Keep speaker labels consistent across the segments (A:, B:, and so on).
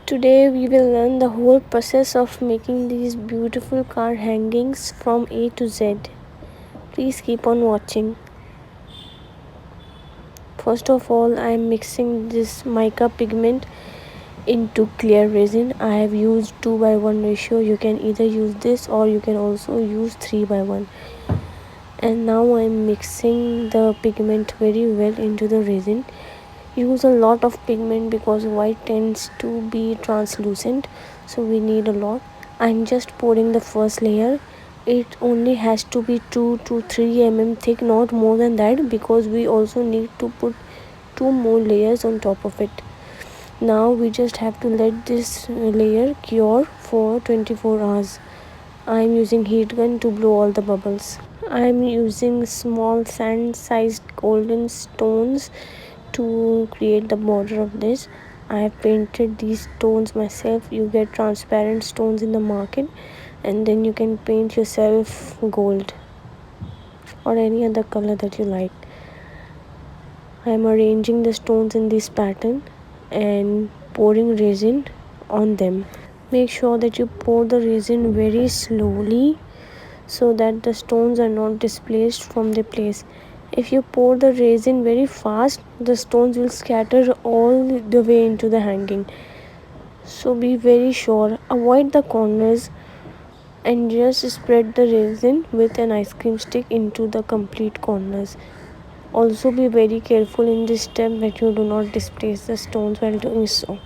A: Today we will learn the whole process of making these beautiful car hangings from A to Z. Please keep on watching. First of all, I am mixing this mica pigment into clear resin. I have used 2:1 ratio. You can either use this or you can also use 3:1. And now I am mixing the pigment very well into the resin. Use a lot of pigment because white tends to be translucent, so we need a lot. I'm just pouring the first layer. It only has to be 2 to 3 mm thick, not more than that, because we also need to put 2 more layers on top of it. Now we just have to let this layer cure for 24 hours. I'm using heat gun to blow all the bubbles. I'm using small sand sized golden stones to create the border of this. I have painted these stones myself. You get transparent stones in the market, and then you can paint yourself gold or any other color that you like. I am arranging the stones in this pattern and pouring resin on them. Make sure that you pour the resin very slowly so that the stones are not displaced from their place. If you pour the resin very fast, the stones will scatter all the way into the hanging. So be very sure. Avoid the corners and just spread the resin with an ice cream stick into the complete corners. Also be very careful in this step that you do not displace the stones while doing so.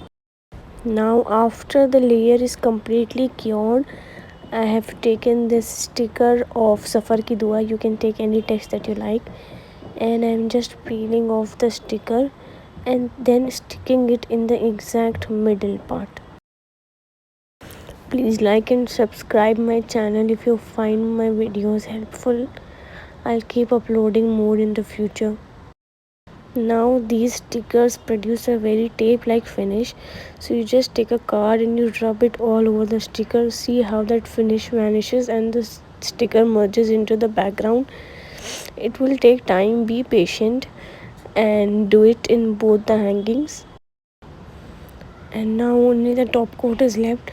A: Now after the layer is completely cured, I have taken this sticker of Safar ki dua. You can take any text that you like, and I'm just peeling off the sticker and then sticking it in the exact middle part. Please like and subscribe my channel if you find my videos helpful. I'll keep uploading more in the future. Now these stickers produce a very tape like finish, so you just take a card and you rub it all over the sticker. See how that finish vanishes and the sticker merges into the background. It will take time. Be patient and do it in both the hangings. And now only the top coat is left,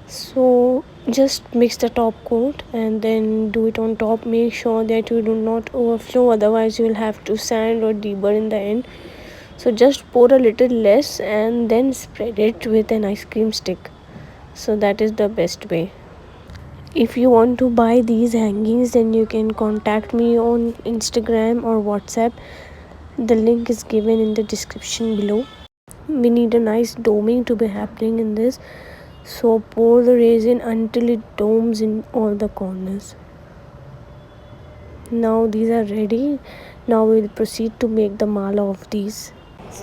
A: so just mix the top coat and then do it on top. Make sure that you do not overflow, otherwise you will have to sand or deburr in the end. So just pour a little less and then spread it with an ice cream stick. So that is the best way. If you want to buy these hangings, then you can contact me on Instagram or WhatsApp. The link is given in the description below. We need a nice doming to be happening in this, so pour the resin until it domes in all the corners. Now these are ready. Now we will proceed to make the mala of these.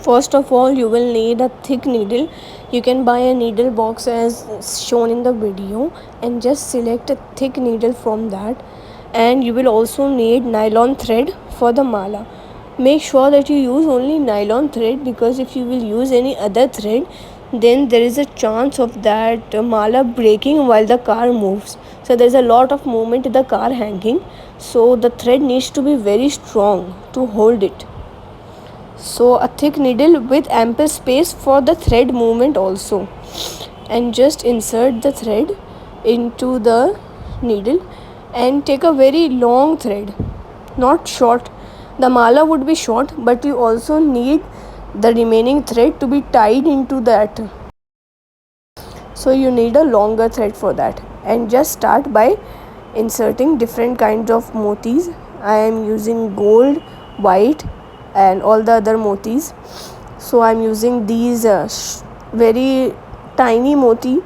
A: First of all, you will need a thick needle. You can buy a needle box as shown in the video and just select a thick needle from that. And you will also need nylon thread for the mala. Make sure that you use only nylon thread, because if you will use any other thread, then there is a chance of that mala breaking while the car moves. So there is a lot of movement in the car hanging, so the thread needs to be very strong to hold it. So a thick needle with ample space for the thread movement also, and just insert the thread into the needle and take a very long thread, not short. The mala would be short, but you also need the remaining thread to be tied into that, so you need a longer thread for that. And just start by inserting different kinds of motis. I am using gold, white and all the other motis. So I'm using these very tiny moti,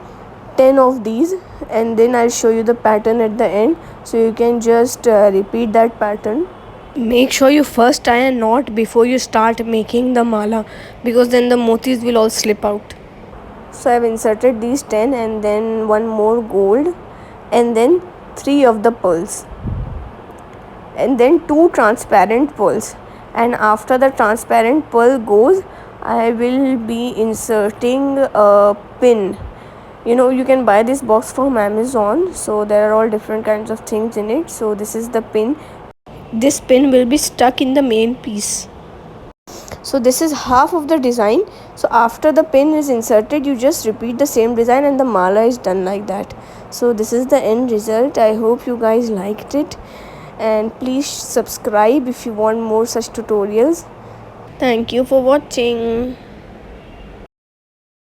A: 10 of these, and then I'll show you the pattern at the end, so you can just repeat that pattern. Make sure you first tie a knot before you start making the mala, because then the motis will all slip out. So I've inserted these 10 and then one more gold and then 3 of the pearls and then 2 transparent pearls. And after the transparent pearl goes, I will be inserting a pin. You can buy this box from Amazon, so there are all different kinds of things in it. So this is the pin. This pin will be stuck in the main piece. So this is half of the design. So after the pin is inserted, you just repeat the same design and the mala is done like that. So this is the end result. I hope you guys liked it, and please subscribe if you want more such tutorials. Thank you for watching.